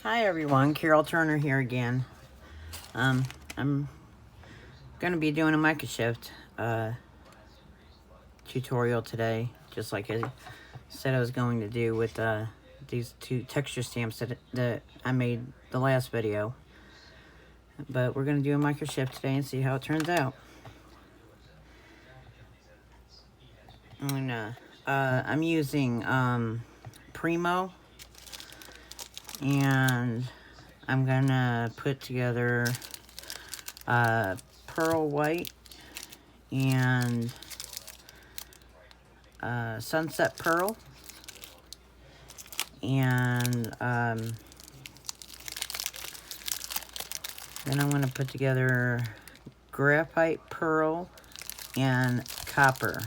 Hi everyone, Carol Turner here again. I'm gonna be doing a mica shift tutorial today, just like I said I was going to do with these two texture stamps that I made the last video. But we're gonna do a mica shift today and see how it turns out. I'm using Primo, and I'm gonna put together pearl white and sunset pearl, and then I'm going to put together graphite pearl and copper.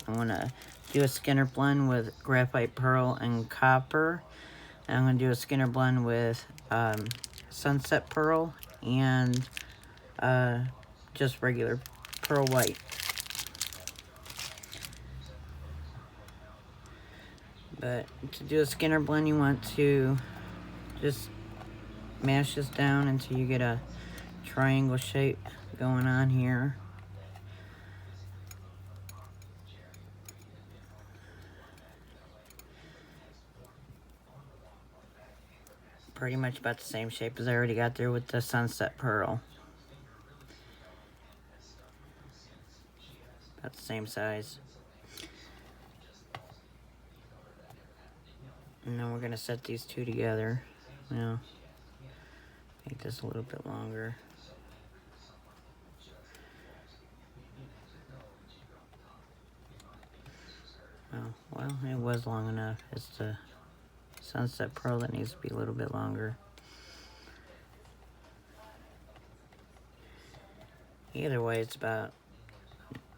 I'm going to do a Skinner blend with graphite pearl and copper, and I'm going to do a Skinner blend with sunset pearl and just regular pearl white. But to do a Skinner blend, you want to just mash this down until you get a triangle shape going on here. Pretty much about the same shape as I already got there with the sunset pearl. About the same size. And then we're going to set these two together. Now, make this a little bit longer. Oh, well, it was long enough. It's the sunset pearl that needs to be a little bit longer. Either way, it's about,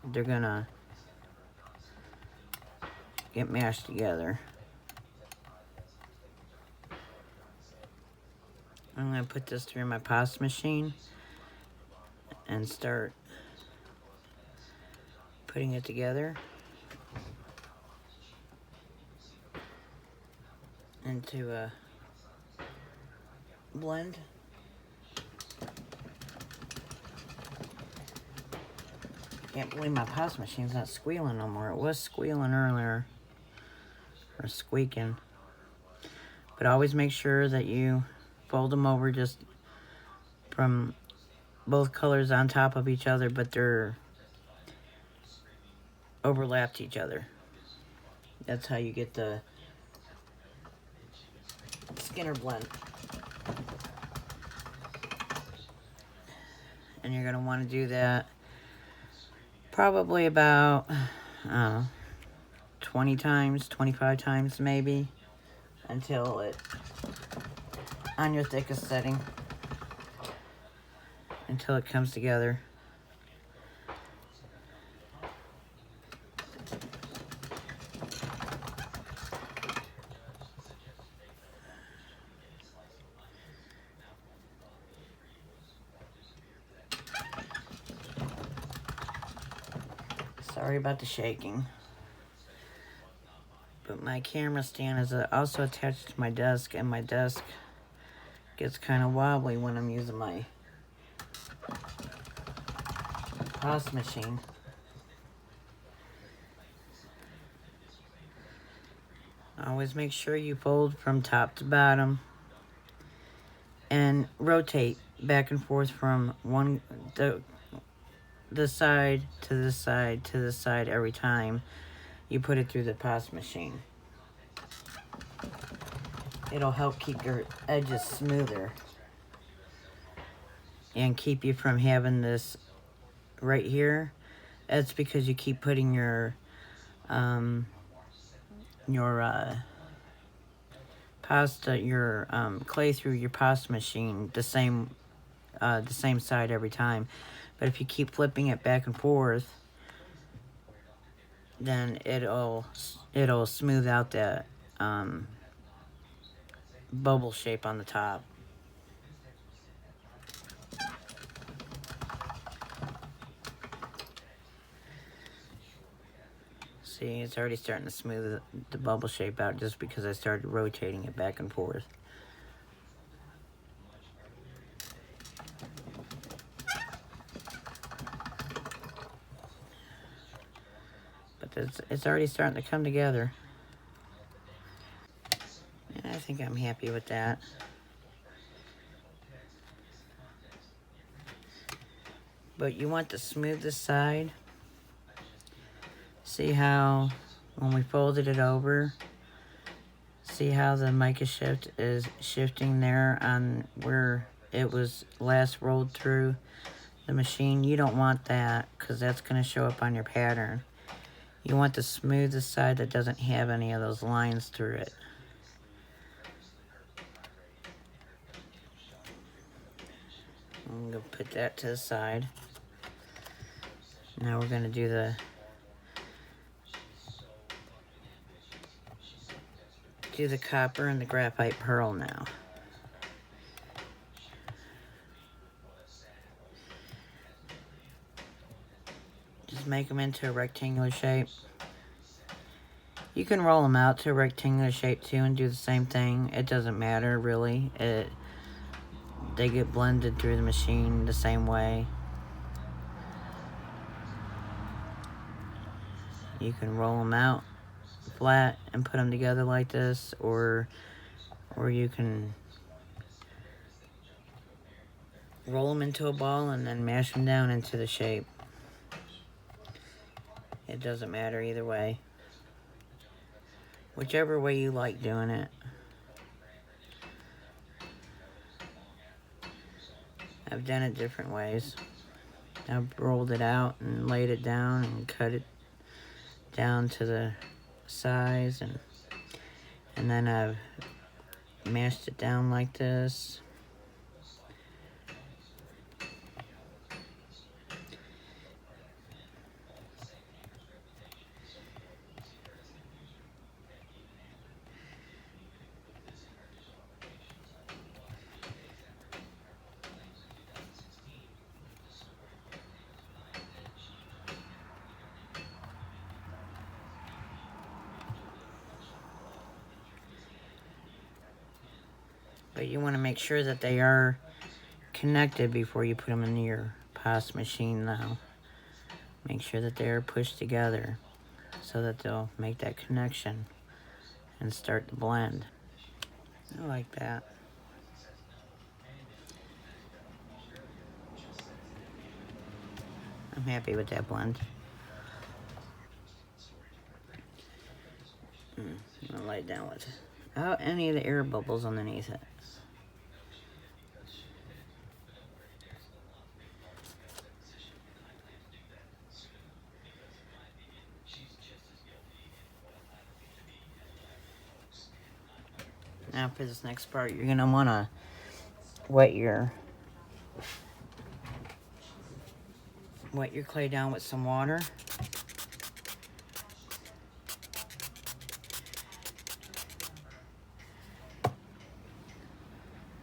they're going to get mashed together. I'm going to put this through my pasta machine and start putting it together into a blend. Can't believe my pasta machine's not squealing no more. It was squealing earlier, or squeaking. But always make sure that you fold them over just from both colors on top of each other, but they're overlapped each other. That's how you get the Skinner blend. And you're going to want to do that probably about 20 times, 25 times maybe, until it, on your thickest setting, until it comes together. Sorry about the shaking. But my camera stand is also attached to my desk, and my desk gets kind of wobbly when I'm using my pasta machine. Always make sure you fold from top to bottom and rotate back and forth from the side to the side to the side every time you put it through the pasta machine. It'll help keep your edges smoother and keep you from having this right here. That's because you keep putting your clay through your pasta machine the same side every time. But if you keep flipping it back and forth, then it'll smooth out that bubble shape on the top. See, it's already starting to smooth the bubble shape out just because I started rotating it back and forth. It's already starting to come together. And I think I'm happy with that. But you want to smooth the side. See how when we folded it over, see how the mica shift is shifting there on where it was last rolled through the machine? You don't want that because that's going to show up on your pattern. You want to smooth the side that doesn't have any of those lines through it. I'm going to put that to the side. Now we're going to do the copper and the graphite pearl now. Just make them into a rectangular shape. You can roll them out to a rectangular shape too and do the same thing. It doesn't matter really. They get blended through the machine the same way. You can roll them out flat and put them together like this, or you can roll them into a ball and then mash them down into the shape. It doesn't matter either way. Whichever way you like doing it. I've done it different ways. I've rolled it out and laid it down and cut it down to the size, and then I've mashed it down like this. But you want to make sure that they are connected before you put them in your pasta machine now. Make sure that they are pushed together so that they'll make that connection and start the blend. I like that. I'm happy with that blend. I'm gonna lay it down without any of the air bubbles underneath it. Now for this next part, you're gonna wanna wet your clay down with some water.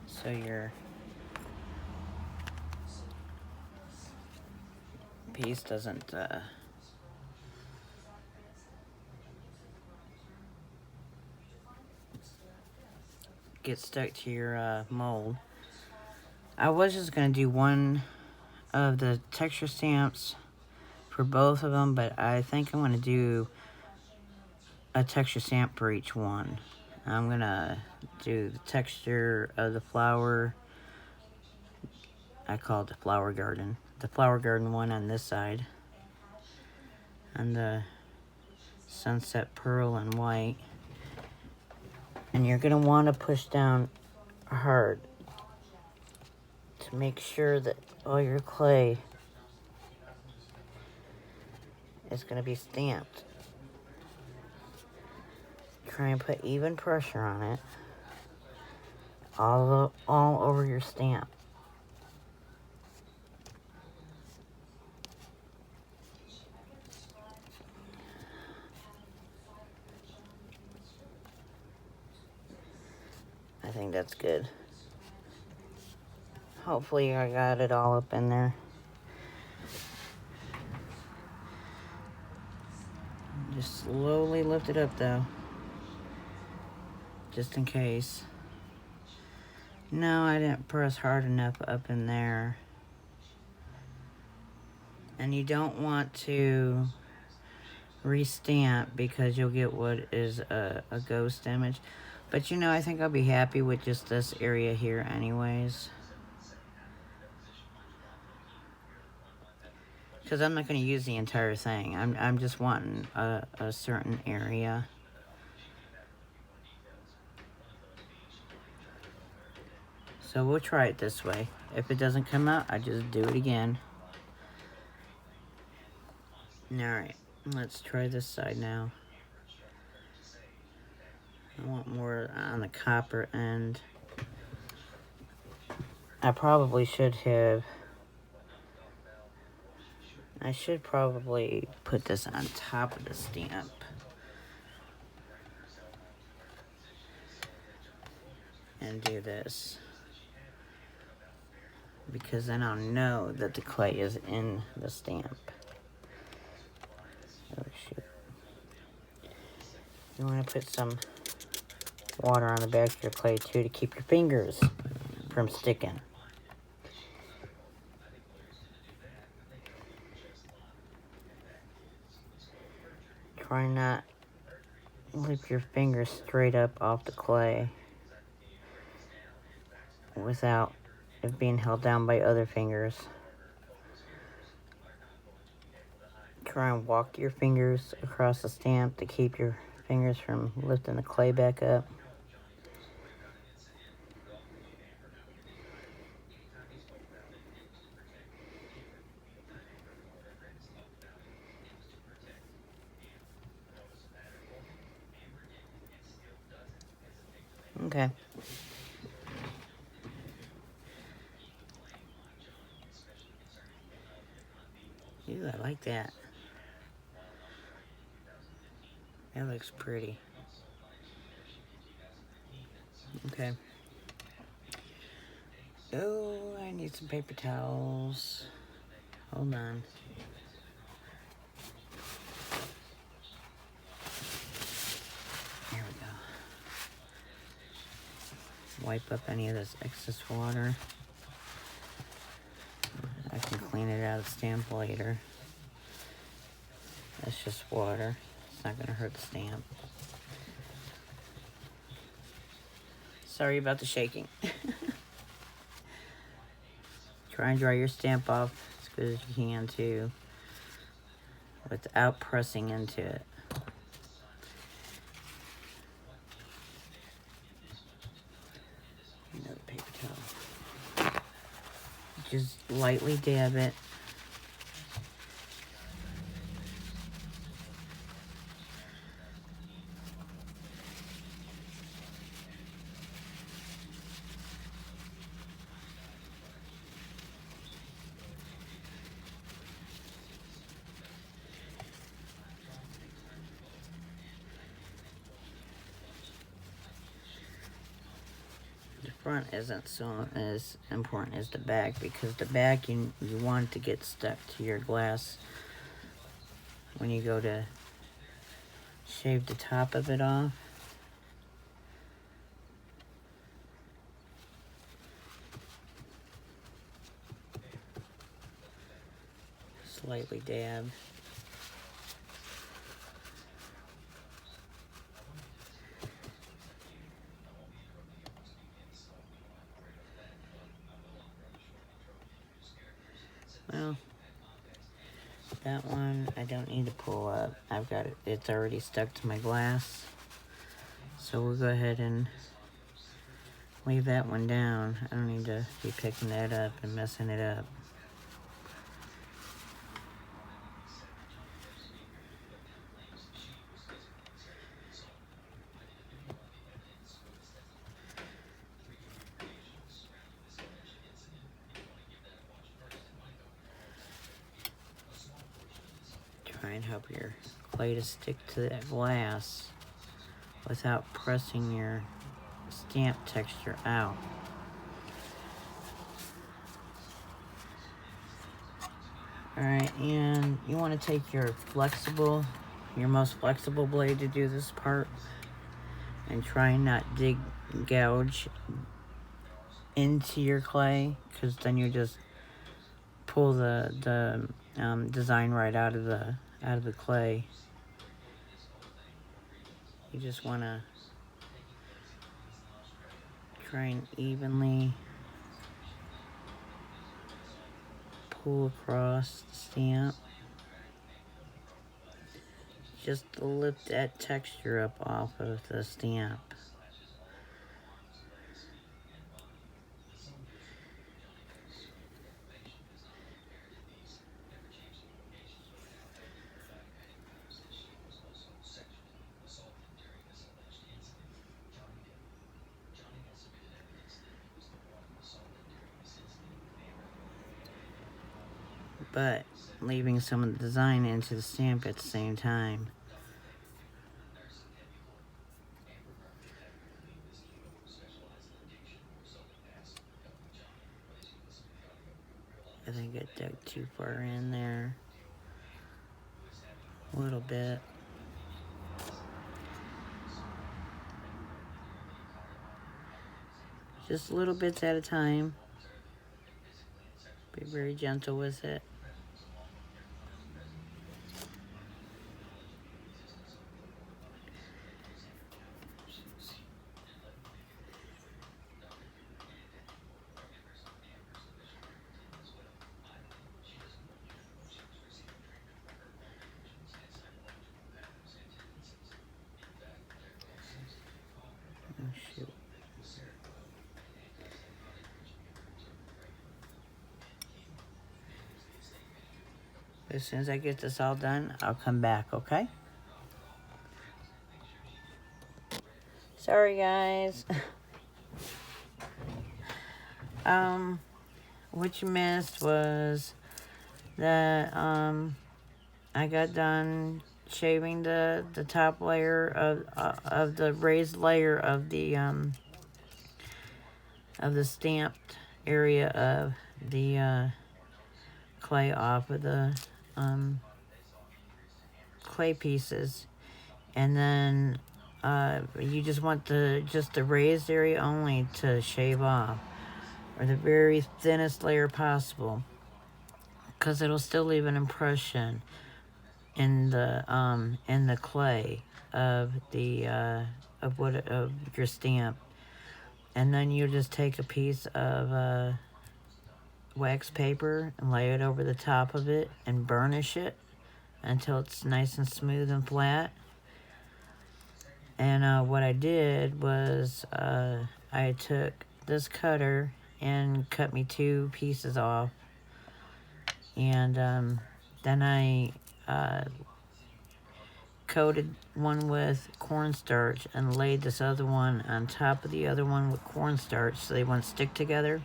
So your piece doesn't get stuck to your mold. I was just gonna do one of the texture stamps for both of them, but I think I'm gonna do a texture stamp for each one. I'm gonna do the texture of the flower. I call it the flower garden. The flower garden one on this side, and the sunset pearl and white. And you're gonna want to push down hard to make sure that all your clay is gonna be stamped. Try and put even pressure on it, all over your stamp. I think that's good. Hopefully I got it all up in there. Just slowly lift it up though, just in case. No, I didn't press hard enough up in there. And you don't want to re-stamp because you'll get what is a ghost image. But you know, I think I'll be happy with just this area here anyways. Because I'm not going to use the entire thing. I'm just wanting a certain area. So we'll try it this way. If it doesn't come out, I just do it again. Alright, let's try this side now. I want more on the copper end. I probably should have... I should probably put this on top of the stamp. And do this. Because then I'll know that the clay is in the stamp. Oh shoot. You want to put some water on the back of your clay too to keep your fingers from sticking. Try not to lift your fingers straight up off the clay without it being held down by other fingers. Try and walk your fingers across the stamp to keep your fingers from lifting the clay back up. Okay. Ooh, I like that. That looks pretty. Okay. Oh, I need some paper towels. Hold on. There we go. Wipe up any of this excess water. I can clean it out of the stamp later. That's just water. It's not gonna hurt the stamp. Sorry about the shaking. Try and dry your stamp off as good as you can too, without pressing into it. Another paper towel. Just lightly dab it. Front isn't so as important as the back, because the back you want it to get stuck to your glass when you go to shave the top of it off. Slightly dab. Well, that one I don't need to pull up. I've got it, it's already stuck to my glass. So we'll go ahead and leave that one down. I don't need to be picking that up and messing it up. Try and help your clay to stick to that glass without pressing your stamp texture out. Alright, and you want to take your most flexible blade to do this part, and try and not gouge into your clay, because then you just pull the design right out of the clay. You just want to try and evenly pull across the stamp, just to lift that texture up off of the stamp. But leaving some of the design into the stamp at the same time. I think I dug too far in there. A little bit. Just little bits at a time. Be very gentle with it. Oh, shoot. As soon as I get this all done, I'll come back, okay? Sorry, guys. What you missed was that, I got done shaving the top layer of the raised layer of the stamped area of the clay off of the clay pieces, and then you just want the raised area only to shave off, or the very thinnest layer possible, because it'll still leave an impression in the clay of the of your stamp. And then you just take a piece of wax paper and lay it over the top of it and burnish it until it's nice and smooth and flat. And what I did was I took this cutter and cut me 2 pieces off, and then I coated one with cornstarch and laid this other one on top of the other one with cornstarch so they wouldn't stick together.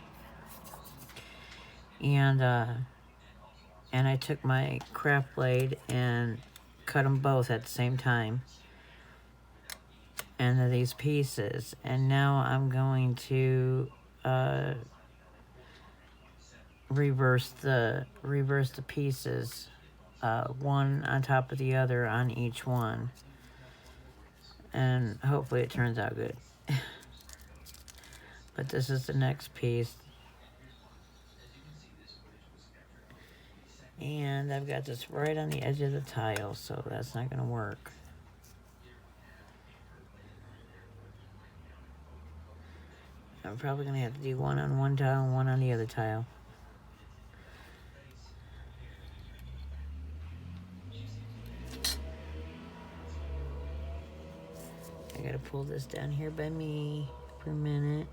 And I took my craft blade and cut them both at the same time into these pieces. And now I'm going to reverse the pieces, one on top of the other on each one, and hopefully it turns out good. But this is the next piece, and I've got this right on the edge of the tile, so that's not going to work. I'm probably going to have to do one on one tile and one on the other tile. I gotta pull this down here by me for a minute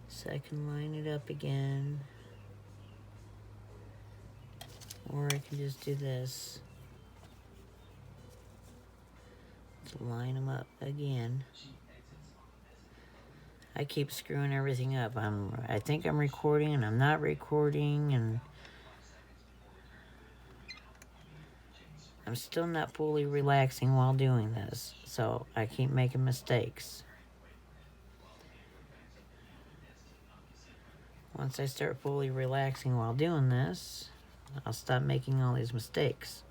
so I can line it up again. Or I can just do this to line them up again. I keep screwing everything up. I think I'm recording and I'm not recording, and I'm still not fully relaxing while doing this, so I keep making mistakes. Once I start fully relaxing while doing this, I'll stop making all these mistakes.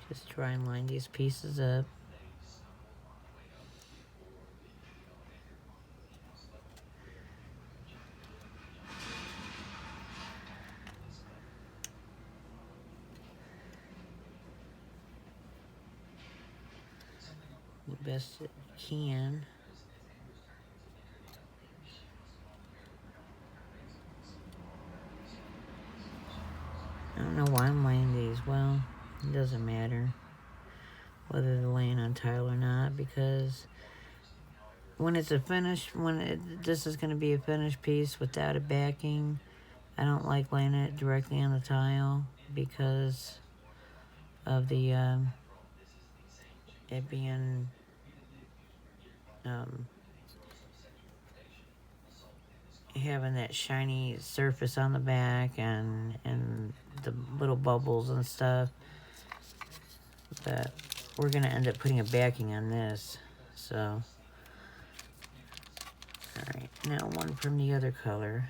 Just try and line these pieces up. best it can. I don't know why I'm laying these. Well, it doesn't matter whether they're laying on tile or not, because when it's a finished, this is going to be a finished piece without a backing, I don't like laying it directly on the tile because of the it being having that shiny surface on the back and the little bubbles and stuff. But we're gonna end up putting a backing on this, so. All right, now one from the other color.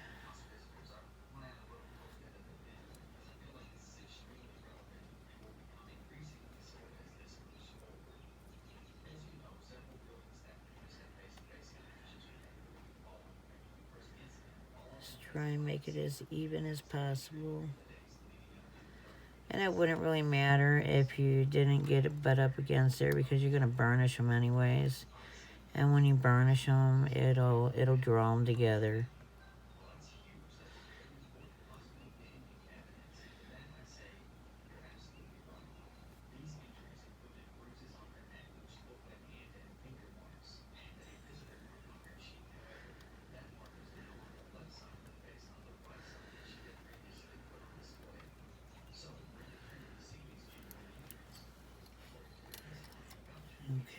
Just try and make it as even as possible. And it wouldn't really matter if you didn't get it butt up against there, because you're gonna burnish them anyways. And when you burnish them, it'll draw them together.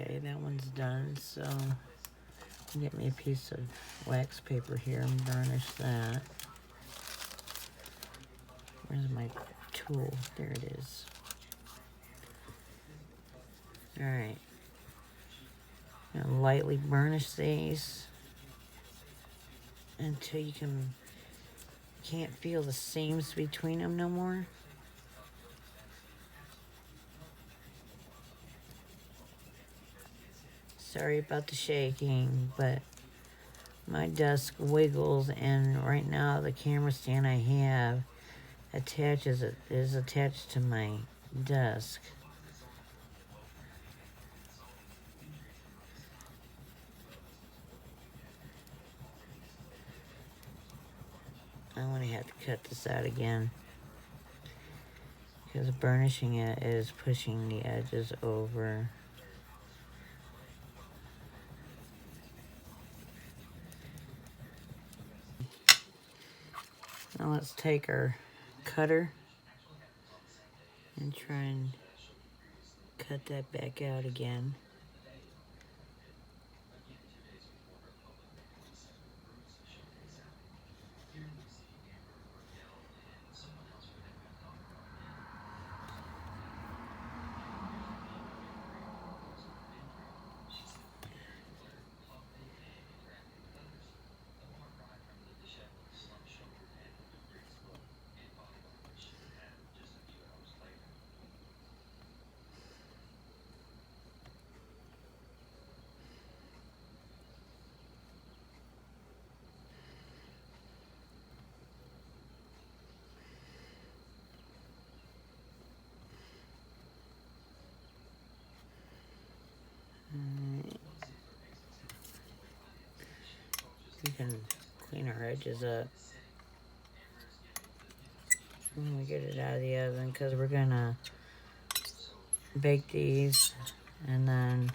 Okay, that one's done, so get me a piece of wax paper here and burnish that. Where's my tool? There it is. Alright. Now lightly burnish these until you can't feel the seams between them no more. Sorry about the shaking, but my desk wiggles, and right now the camera stand I have is attached to my desk. I'm gonna have to cut this out again, because burnishing it is pushing the edges over. Now let's take our cutter and try and cut that back out again. We can clean our edges up when we get it out of the oven, because we're gonna bake these, and then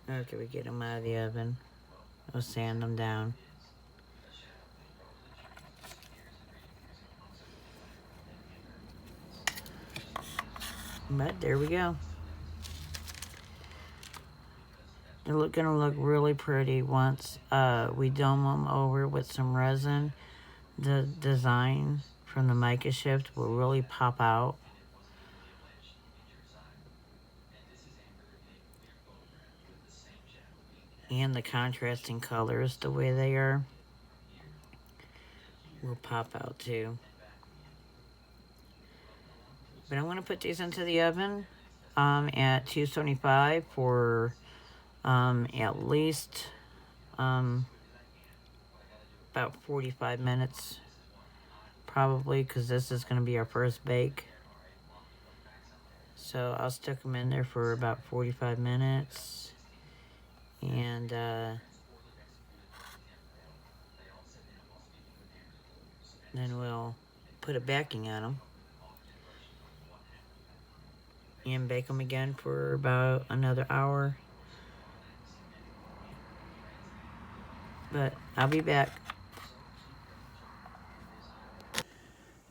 after we get them out of the oven, we'll sand them down. But there we go. They're gonna look really pretty once we dome them over with some resin. The design from the mica shift will really pop out. And the contrasting colors, the way they are, will pop out too. But I'm gonna put these into the oven at 275 for at least about 45 minutes, probably, because this is going to be our first bake. So I'll stick them in there for about 45 minutes. And then we'll put a backing on them and bake them again for about another hour. But I'll be back.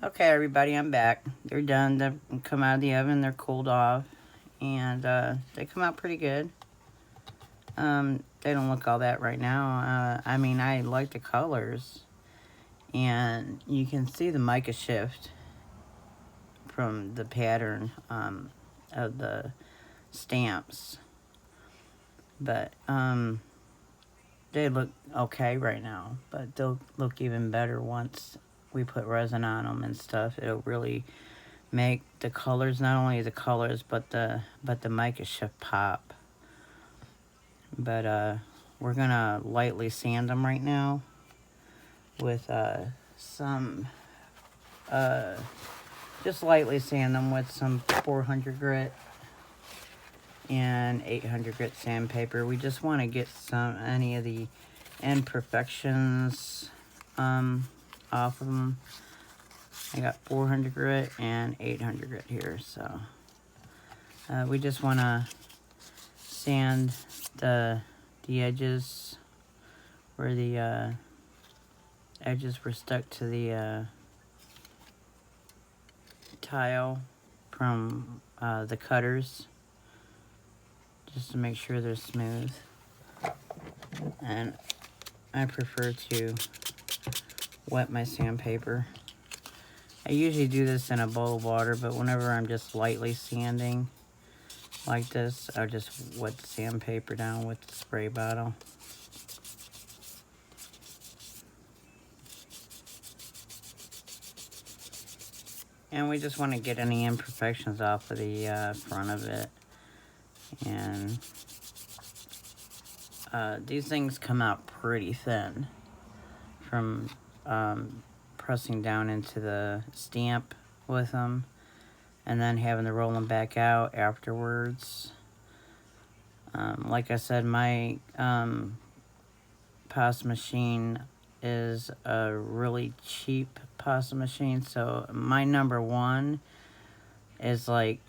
Okay, everybody, I'm back. They're done. They've come out of the oven. They're cooled off. And they come out pretty good. They don't look all that right now. I mean, I like the colors. And you can see the mica shift from the pattern of the stamps. But they look okay right now. But they'll look even better once we put resin on them and stuff. It'll really make the colors, not only the colors, but the mica shift pop. But we're gonna lightly sand them right now with some just lightly sand them with some 400 grit and 800 grit sandpaper. We just want to get any of the imperfections off of them. I got 400 grit and 800 grit here, so we just want to sand the edges where the edges were stuck to the tile from the cutters, just to make sure they're smooth. And I prefer to wet my sandpaper. I usually do this in a bowl of water, but whenever I'm just lightly sanding like this, I'll just wet the sandpaper down with the spray bottle. And we just want to get any imperfections off of the front of it. And these things come out pretty thin from pressing down into the stamp with them and then having to roll them back out afterwards. Like I said, my pasta machine is a really cheap pasta machine, so my number one is like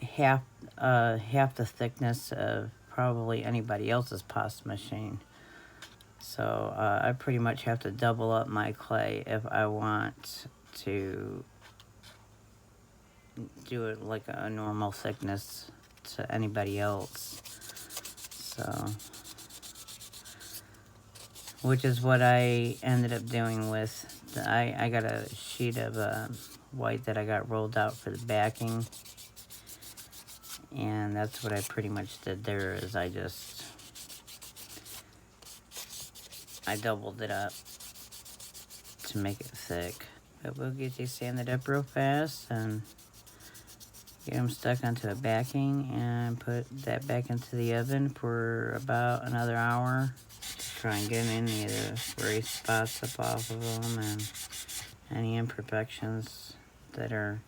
half the thickness of probably anybody else's pasta machine. So I pretty much have to double up my clay if I want to do it like a normal thickness to anybody else. So, which is what I ended up doing with I got a sheet of white that I got rolled out for the backing, and that's what I pretty much did there. Is I doubled it up to make it thick. But we'll get these sanded up real fast and get them stuck onto a backing and put that back into the oven for about another hour. Try and get any of the gray spots up off of them and any imperfections that are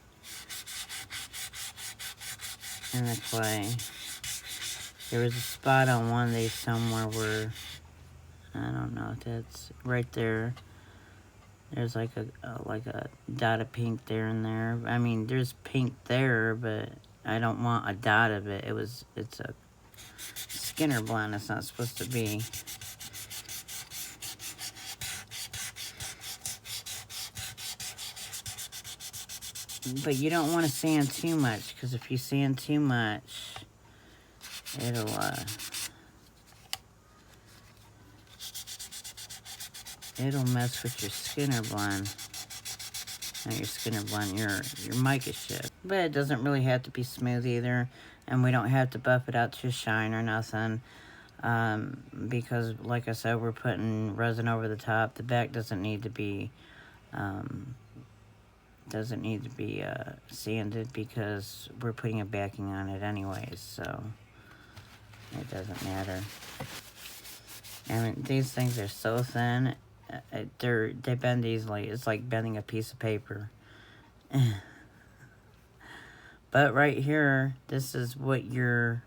in the clay. There was a spot on one of these somewhere where, I don't know, that's right there. There's like a dot of pink there and there. I mean, there's pink there, but I don't want a dot of it. It's a Skinner blend. It's not supposed to be. But you don't want to sand too much, because if you sand too much, it'll mess with your Skinner blend. Not your Skinner blend, your mica shift. But it doesn't really have to be smooth either, and we don't have to buff it out to shine or nothing. Because, like I said, we're putting resin over the top. The back doesn't need to be sanded because we're putting a backing on it anyways, so it doesn't matter. I mean, these things are so thin, they bend easily. It's like bending a piece of paper. But right here, this is what your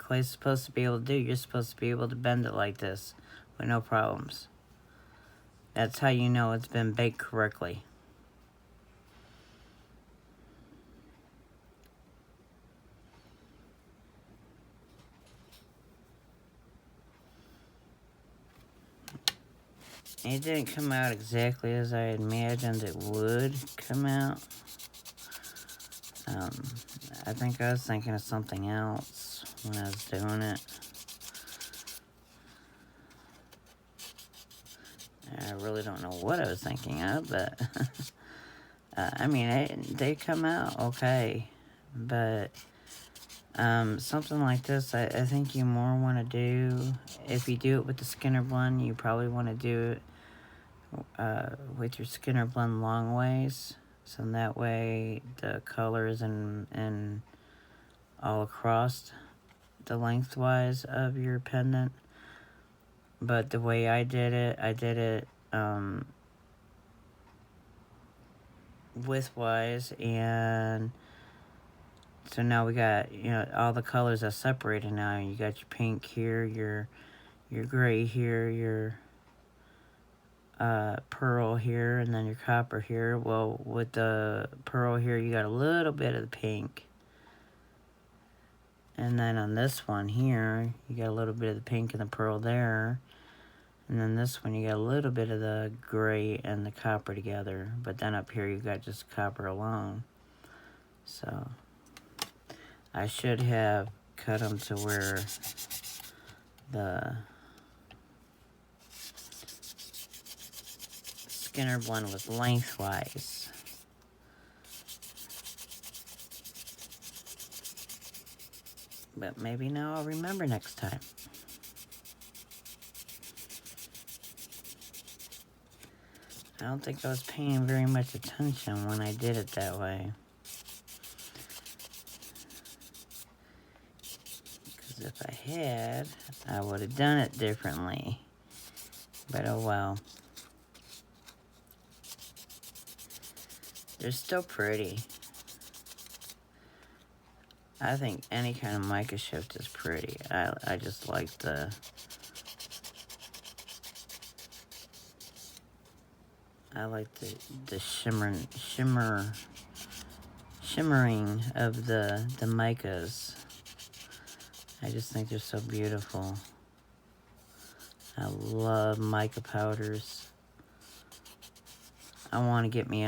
clay's supposed to be able to do. You're supposed to be able to bend it like this with no problems. That's how you know it's been baked correctly. It didn't come out exactly as I imagined it would come out. I think I was thinking of something else when I was doing it. I really don't know what I was thinking of, but I mean, they come out okay. But something like this, I think you more want to do, if you do it with the Skinner blend, you probably want to do it with your Skinner blend long ways. So that way the colors and all across the lengthwise of your pendant. But the way I did it widthwise, and so now we got, you know, all the colors are separated now. You got your pink here, your gray here, your pearl here, and then your copper here. Well, with the pearl here, you got a little bit of the pink. And then on this one here, you got a little bit of the pink and the pearl there. And then this one, you got a little bit of the gray and the copper together. But then up here, you got just copper alone. So I should have cut them to where the Skinner blend was lengthwise. But maybe now I'll remember next time. I don't think I was paying very much attention when I did it that way. Because if I had, I would have done it differently. But oh well. They're still pretty. I think any kind of mica shift is pretty. I just like the... I like the shimmering of the micas. I just think they're so beautiful. I love mica powders. I want to get me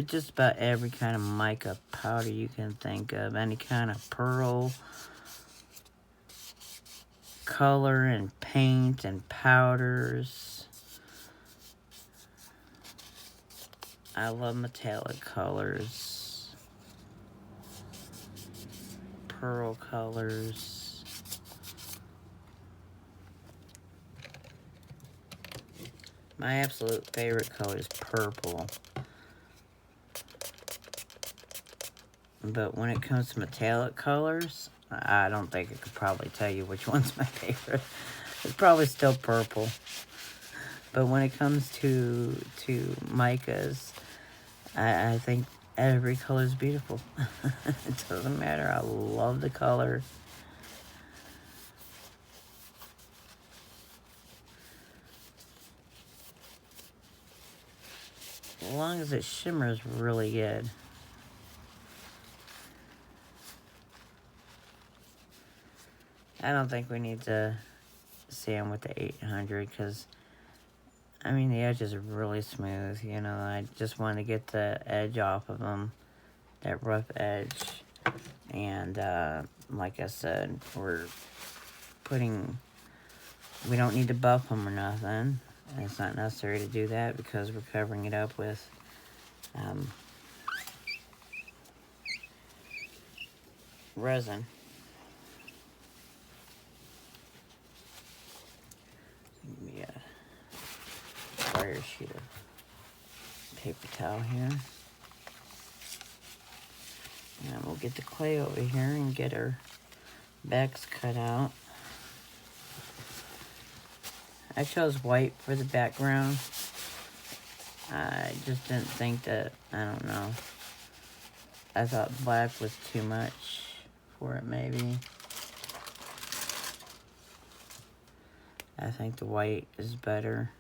just about every kind of mica powder you can think of. Any kind of pearl color and paint and powders. I love metallic colors, pearl colors. My absolute favorite color is purple. But when it comes to metallic colors, I don't think I could probably tell you which one's my favorite. It's probably still purple. But when it comes to micas, I think every color is beautiful. It doesn't matter. I love the color. As long as it shimmers really good. I don't think we need to sand with the 800 because, I mean, the edges are really smooth, you know. I just want to get the edge off of them, that rough edge. And like I said, we don't need to buff them or nothing. It's not necessary to do that because we're covering it up with resin. Give me a wire sheet of paper towel here. And we'll get the clay over here and get our backs cut out. I chose white for the background. I just didn't think that, I don't know. I thought black was too much for it maybe. I think the white is better.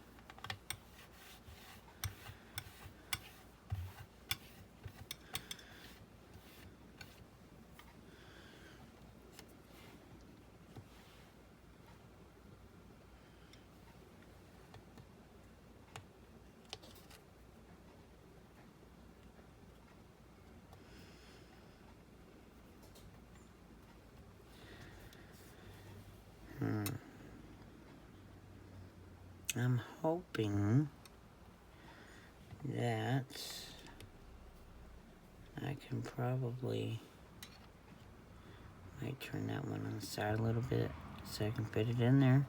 I'm hoping that I can probably, might turn that one on the side a little bit so I can fit it in there.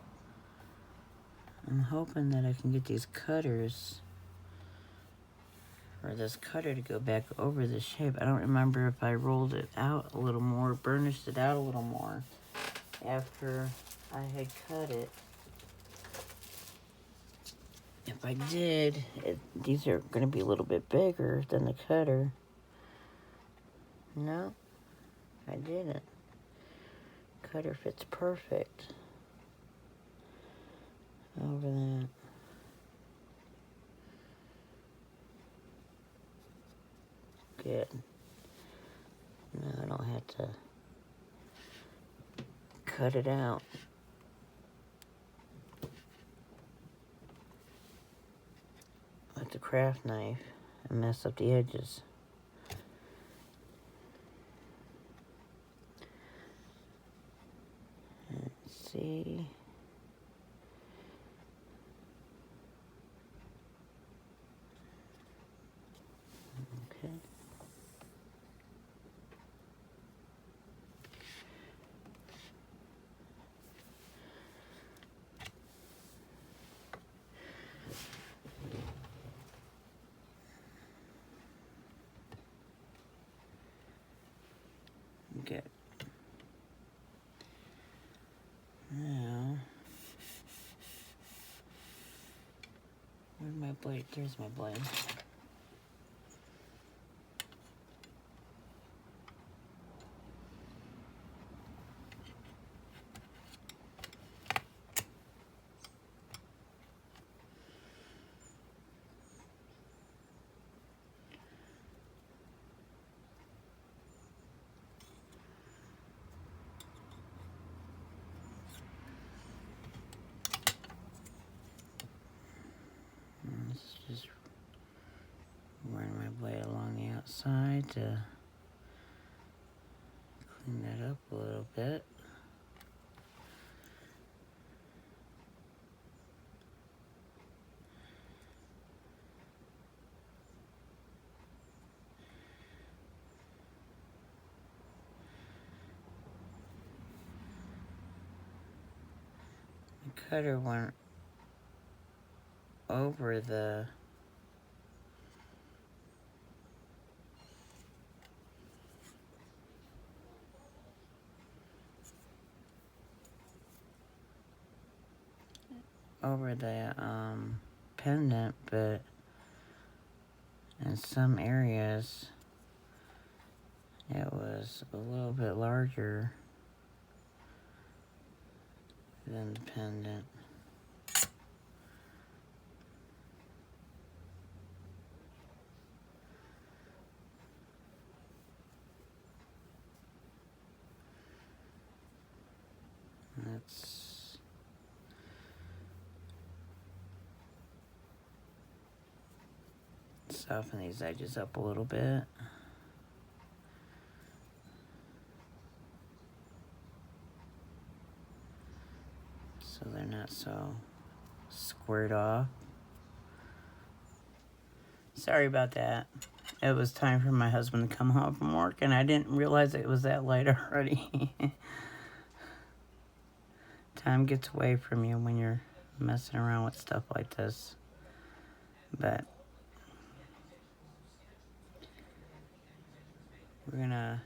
I'm hoping that I can get these cutters, or this cutter, to go back over the shape. I don't remember if I rolled it out a little more, burnished it out a little more after I had cut it. If I did, these are going to be a little bit bigger than the cutter. No, I didn't. Cutter fits perfect over that. Good. Now I don't have to cut it out. With the craft knife and mess up the edges. Let's see. Okay. Good. Now, where's my blade? There's my blade. Let's just run my blade along the outside to clean that up a little bit. The cutter went over the pendant, but in some areas it was a little bit larger than the pendant. Let's soften these edges up a little bit. So they're not so squared off. Sorry about that. It was time for my husband to come home from work, and I didn't realize it was that late already. Time gets away from you when you're messing around with stuff like this. But we're gonna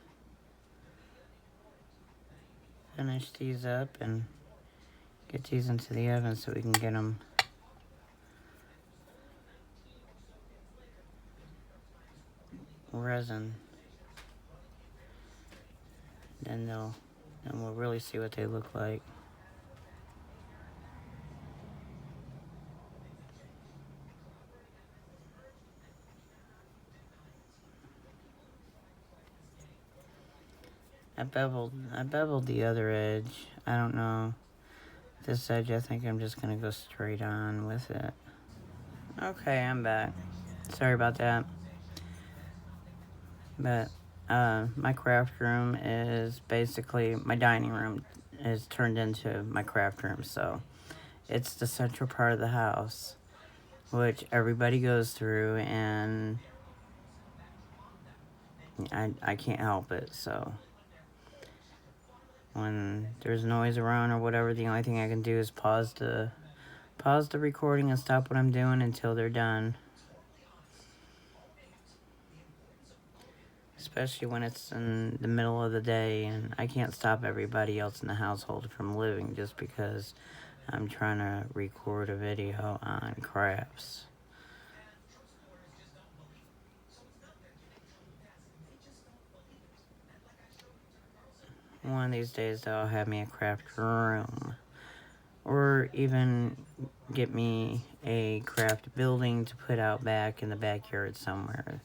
finish these up and get these into the oven so we can get them resin. Then we'll really see what they look like. I beveled the other edge. I don't know. This edge, I think I'm just gonna go straight on with it. Okay, I'm back. Sorry about that. But my craft room is basically, my dining room is turned into my craft room, so it's the central part of the house, which everybody goes through, and I can't help it. So when there's noise around or whatever, the only thing I can do is pause the recording and stop what I'm doing until they're done. Especially when it's in the middle of the day and I can't stop everybody else in the household from living just because I'm trying to record a video on crafts. One of these days they'll have me a craft room. Or even get me a craft building to put out back in the backyard somewhere.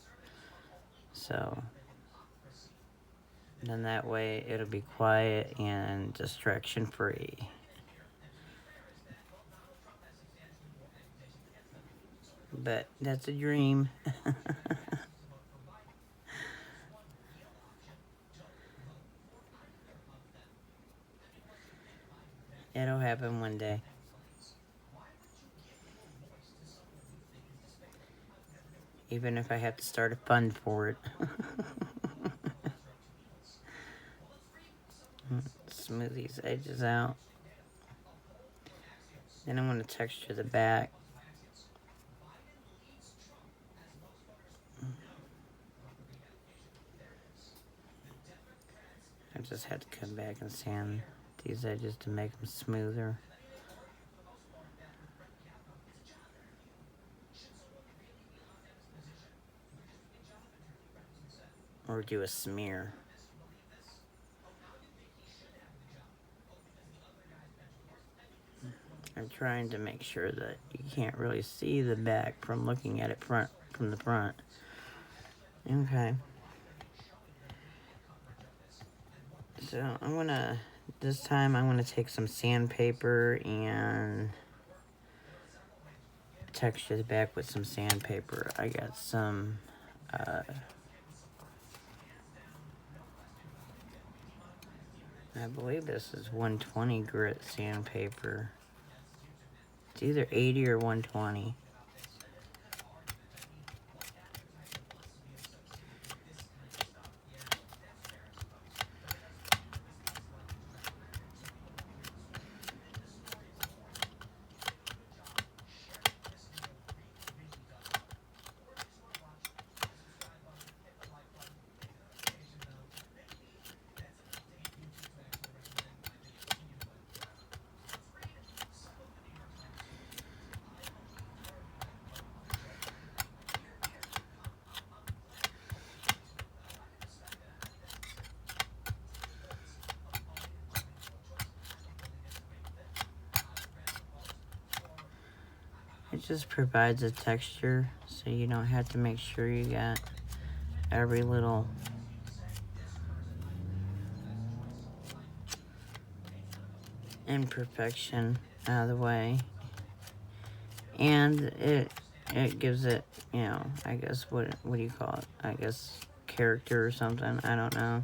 So then that way it'll be quiet and distraction free. But that's a dream. It'll happen one day. Even if I have to start a fund for it. Smooth these edges out. Then I'm going to texture the back. I just had to come back and sand these edges to make them smoother. Or do a smear. I'm trying to make sure that you can't really see the back from looking at it from the front. Okay. So this time I'm gonna take some sandpaper and texture the back with some sandpaper. I got some, I believe this is 120 grit sandpaper. It's either 80 or 120. It just provides a texture so you don't have to make sure you got every little imperfection out of the way. And it gives it, you know, I guess, what do you call it? I guess character or something, I don't know.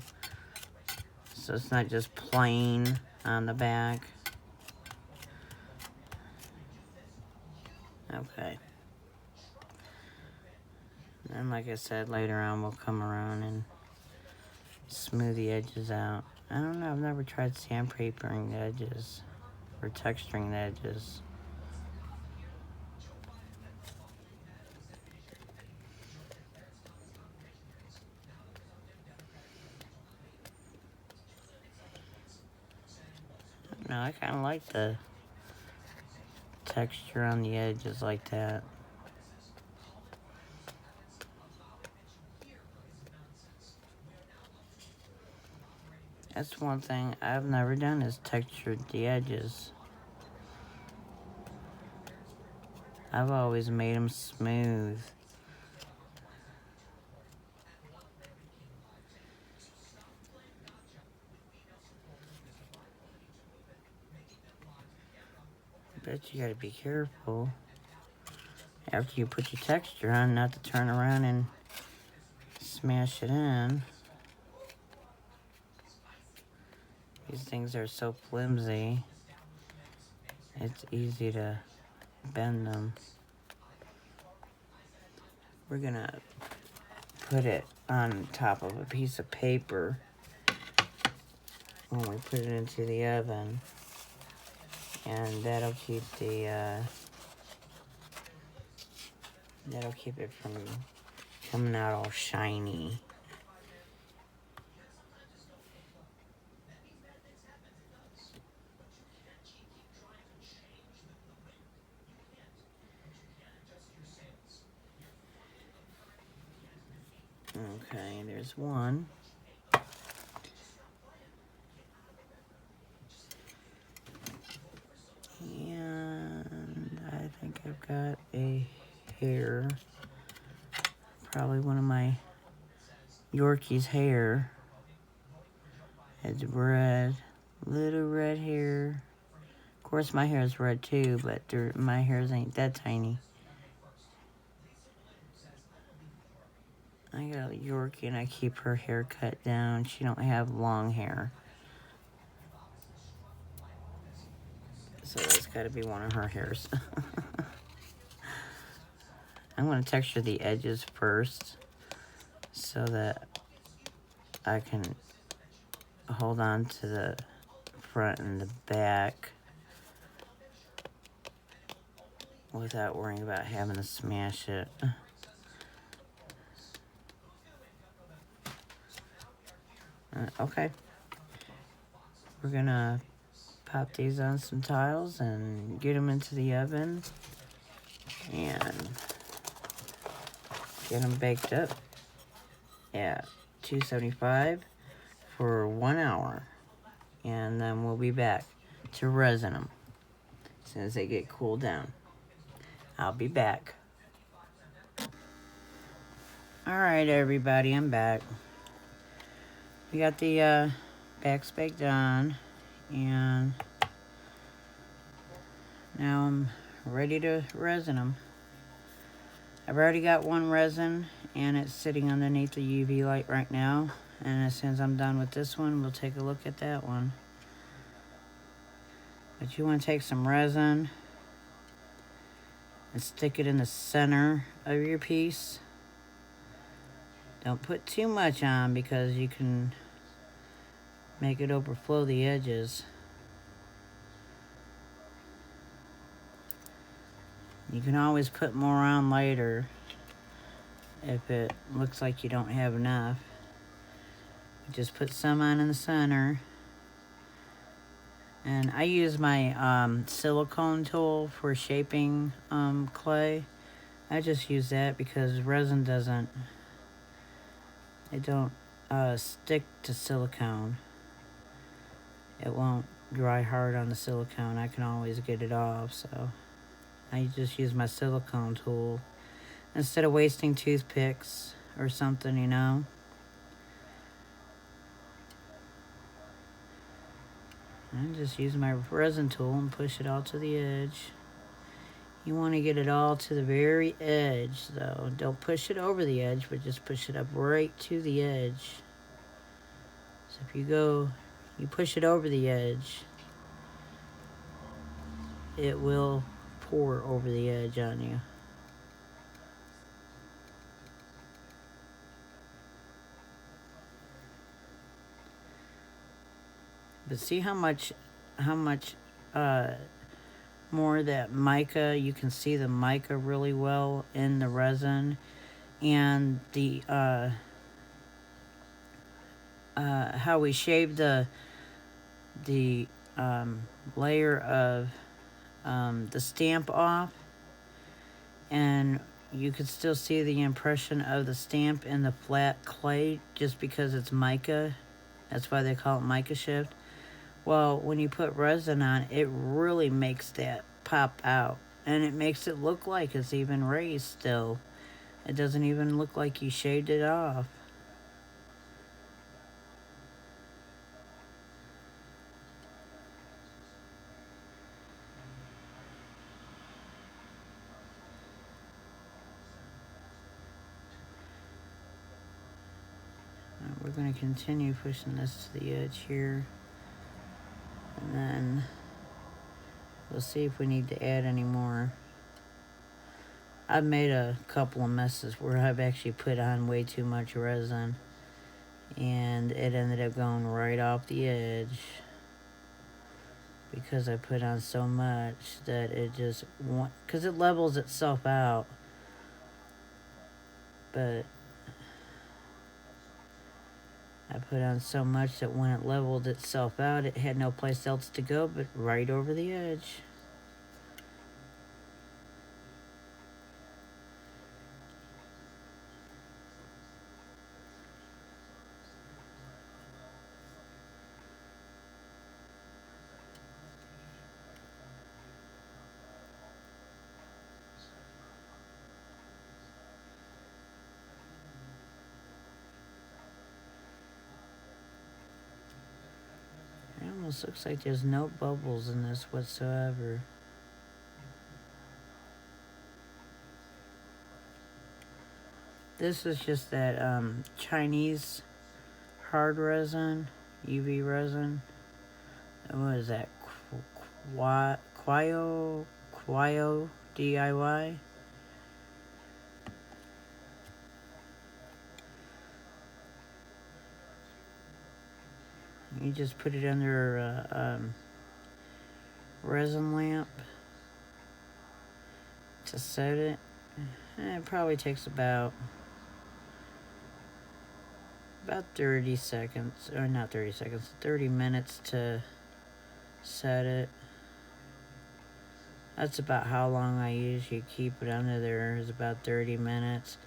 So it's not just plain on the back. Okay. And like I said, later on we'll come around and smooth the edges out. I don't know, I've never tried sandpapering the edges or texturing the edges. No, I kind of like the texture on the edges like that. That's one thing I've never done is textured the edges. I've always made them smooth. But you gotta be careful after you put your texture on not to turn around and smash it in. These things are so flimsy, it's easy to bend them. We're gonna put it on top of a piece of paper when we put it into the oven, and that'll keep the that'll keep it from coming out all shiny. Okay, there's one. And I think I've got a hair, probably one of my Yorkie's hair. It's red, little red hair. Of course my hair is red too, but my hairs ain't that tiny. I got a Yorkie and I keep her hair cut down. She don't have long hair. So that's gotta be one of her hairs. I'm gonna texture the edges first so that I can hold on to the front and the back without worrying about having to smash it. Okay. We're gonna pop these on some tiles and get them into the oven and get them baked up at 275 for 1 hour. And then we'll be back to resin them as soon as they get cooled down. I'll be back. Alright everybody, I'm back. We got the backs baked on, and now I'm ready to resin them. I've already got one resin and it's sitting underneath the UV light right now, and as soon as I'm done with this one, we'll take a look at that one. But you want to take some resin and stick it in the center of your piece. Don't put too much on because you can make it overflow the edges. You can always put more on later if it looks like you don't have enough. Just put some on in the center. And I use my silicone tool for shaping clay. I just use that because resin don't stick to silicone. It won't dry hard on the silicone. I can always get it off, so I just use my silicone tool instead of wasting toothpicks or something, you know. I just use my resin tool and push it all to the edge. You want to get it all to the very edge, though. Don't push it over the edge, but just push it up right to the edge. So if you push it over the edge, it will pour over the edge on you. But see how much more that mica, you can see the mica really well in the resin, and the how we shaved the layer of the stamp off, and you could still see the impression of the stamp in the flat clay just because it's mica. That's why they call it mica shift. Well, when you put resin on, it really makes that pop out, and it makes it look like it's even raised still. It doesn't even look like you shaved it off. we're going to continue pushing this to the edge here. And then we'll see if we need to add any more. I've made a couple of messes where I've actually put on way too much resin, and it ended up going right off the edge because I put on so much that it just because it levels itself out. But I put on so much that when it leveled itself out, it had no place else to go but right over the edge. It almost looks like there's no bubbles in this whatsoever. This is just that Chinese hard resin, UV resin. What is that? Quio DIY. You just put it under a resin lamp to set it. It probably takes about 30 seconds, or not 30 seconds, 30 minutes to set it. That's about how long I usually keep it under there, is about 30 minutes.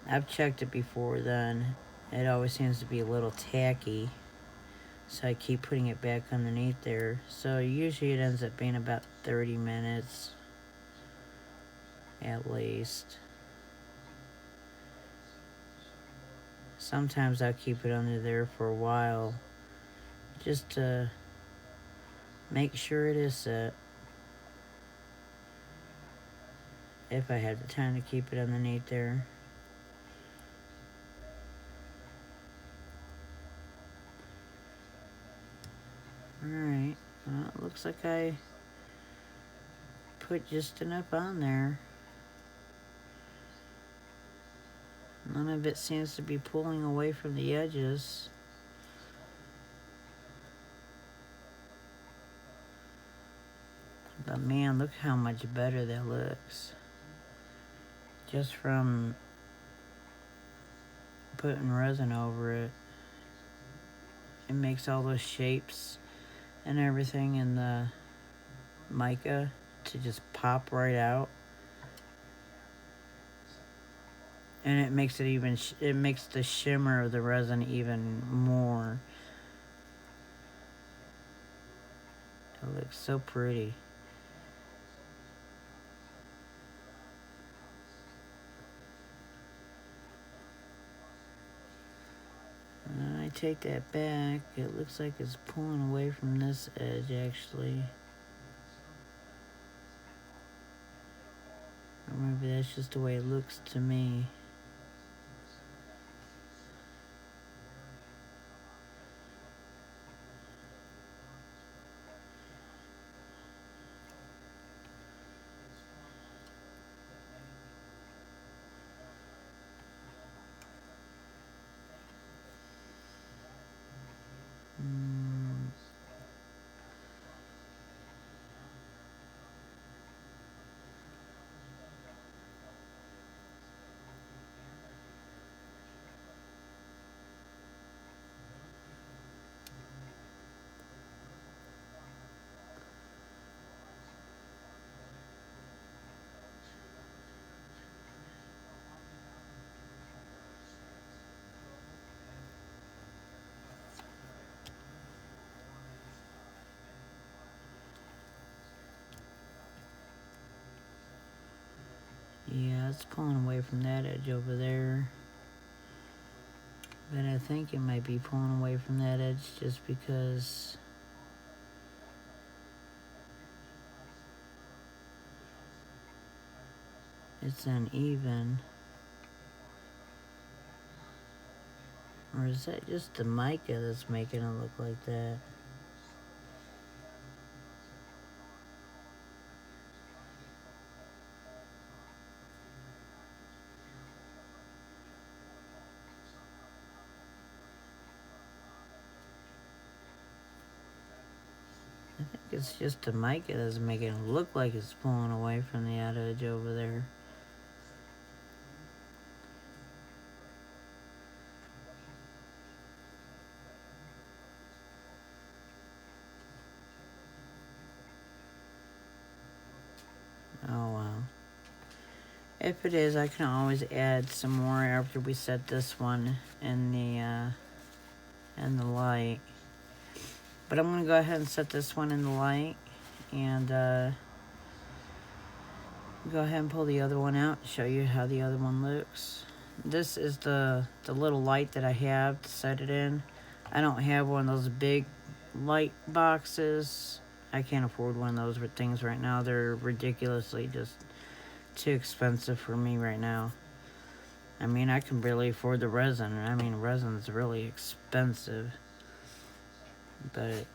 I've checked it before then. It always seems to be a little tacky, so I keep putting it back underneath there. So usually it ends up being about 30 minutes at least. Sometimes I'll keep it under there for a while just to make sure it is set. If I have the time to keep it underneath there. Alright, well, it looks like I put just enough on there. None of it seems to be pulling away from the edges. But man, look how much better that looks. Just from putting resin over it. It makes all those shapes and everything in the mica to just pop right out. And it makes it even, it makes the shimmer of the resin even more. It looks so pretty. I take that back. It looks like it's pulling away from this edge actually. Or maybe that's just the way it looks to me. Yeah, it's pulling away from that edge over there. But I think it might be pulling away from that edge just because it's uneven. Or is that just the mica that's making it look like that? I think it's just the mica that's making it look like it's pulling away from the outer edge over there. Oh well. If it is, I can always add some more after we set this one in the light. But I'm gonna go ahead and set this one in the light and go ahead and pull the other one out, show you how the other one looks. This is the little light that I have to set it in. I don't have one of those big light boxes. I can't afford one of those things right now. They're ridiculously just too expensive for me right now. I mean, I can barely afford the resin. I mean, resin's really expensive. But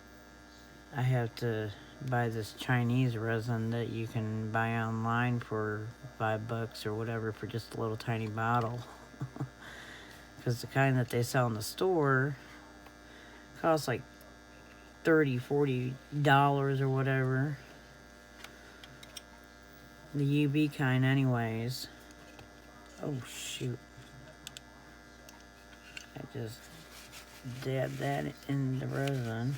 I have to buy this Chinese resin that you can buy online for $5 or whatever for just a little tiny bottle. Because the kind that they sell in the store costs like $30-$40 or whatever. The UV kind anyways. Oh shoot. I just dabbed that in the resin.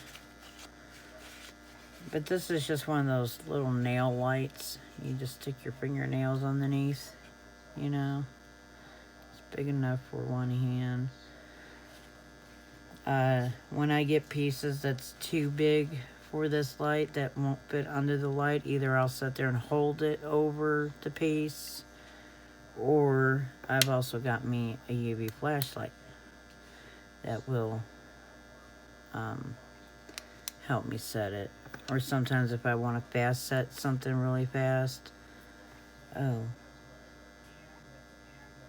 But this is just one of those little nail lights. You just stick your fingernails underneath, you know. It's big enough for one hand. When I get pieces that's too big for this light that won't fit under the light, either I'll sit there and hold it over the piece, or I've also got me a UV flashlight that will help me set it. Or sometimes if I want to fast set something really fast. Oh.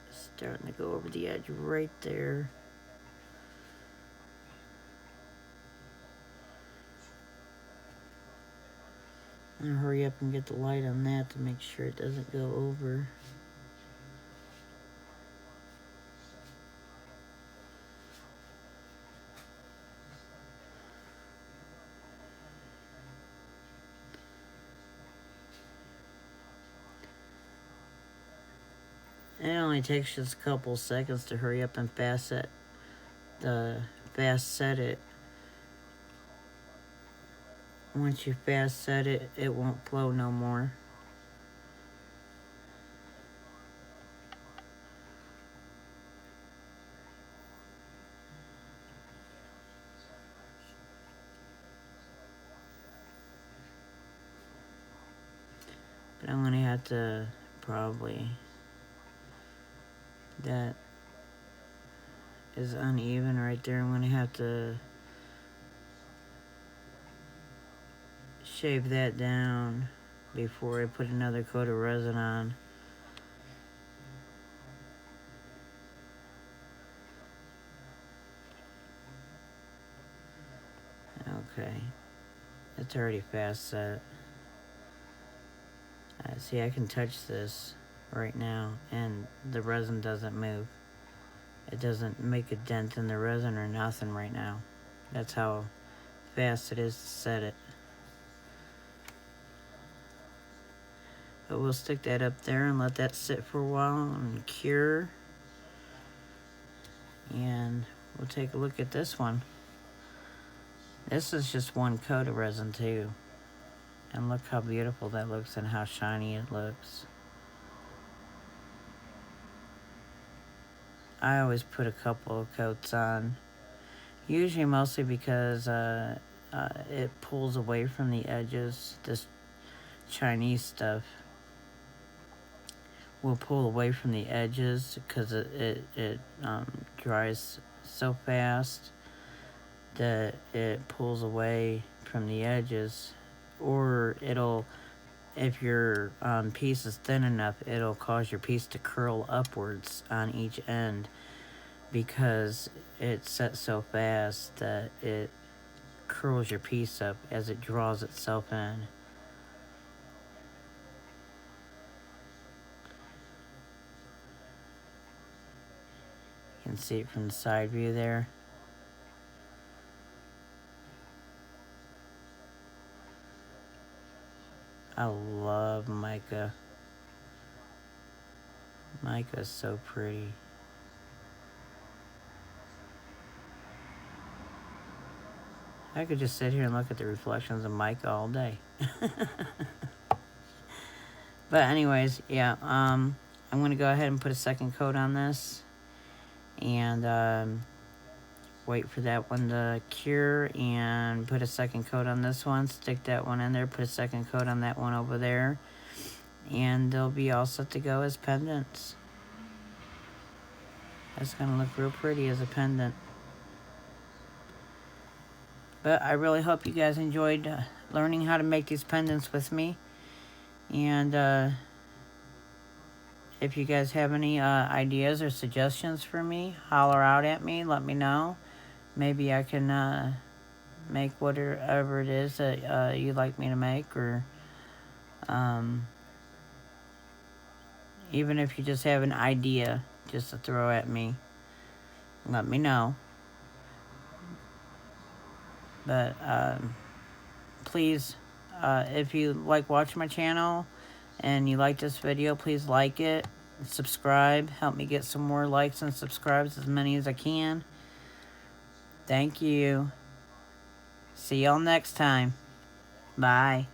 Starting to go over the edge right there. And hurry up and get the light on that to make sure it doesn't go over. It only takes just a couple seconds to hurry up and fast set it. Once you fast set it, it won't flow no more. But I'm gonna have to probably, that is uneven right there. I'm gonna have to shave that down before I put another coat of resin on. Okay, it's already fast set. See, I can touch this right now and the resin doesn't move. It doesn't make a dent in the resin or nothing right now. That's how fast it is to set it. But we'll stick that up there and let that sit for a while and cure. And we'll take a look at this one. This is just one coat of resin too. And look how beautiful that looks and how shiny it looks. I always put a couple of coats on. Usually mostly because it pulls away from the edges. This Chinese stuff will pull away from the edges because it dries so fast that it pulls away from the edges. Or it'll, if your piece is thin enough, it'll cause your piece to curl upwards on each end. because it sets so fast that it curls your piece up as it draws itself in. You can see it from the side view there. I love mica. Mica is so pretty. I could just sit here and look at the reflections of mica all day. But anyways, yeah, I'm going to go ahead and put a second coat on this. And wait for that one to cure and put a second coat on this one. Stick that one in there, put a second coat on that one over there. And they'll be all set to go as pendants. That's going to look real pretty as a pendant. But I really hope you guys enjoyed learning how to make these pendants with me. And if you guys have any ideas or suggestions for me, holler out at me, let me know. Maybe I can make whatever it is that you'd like me to make, or even if you just have an idea just to throw at me, let me know. But please, if you like watching my channel and you like this video, please like it, subscribe, help me get some more likes and subscribes, as many as I can. Thank you. See y'all next time. Bye.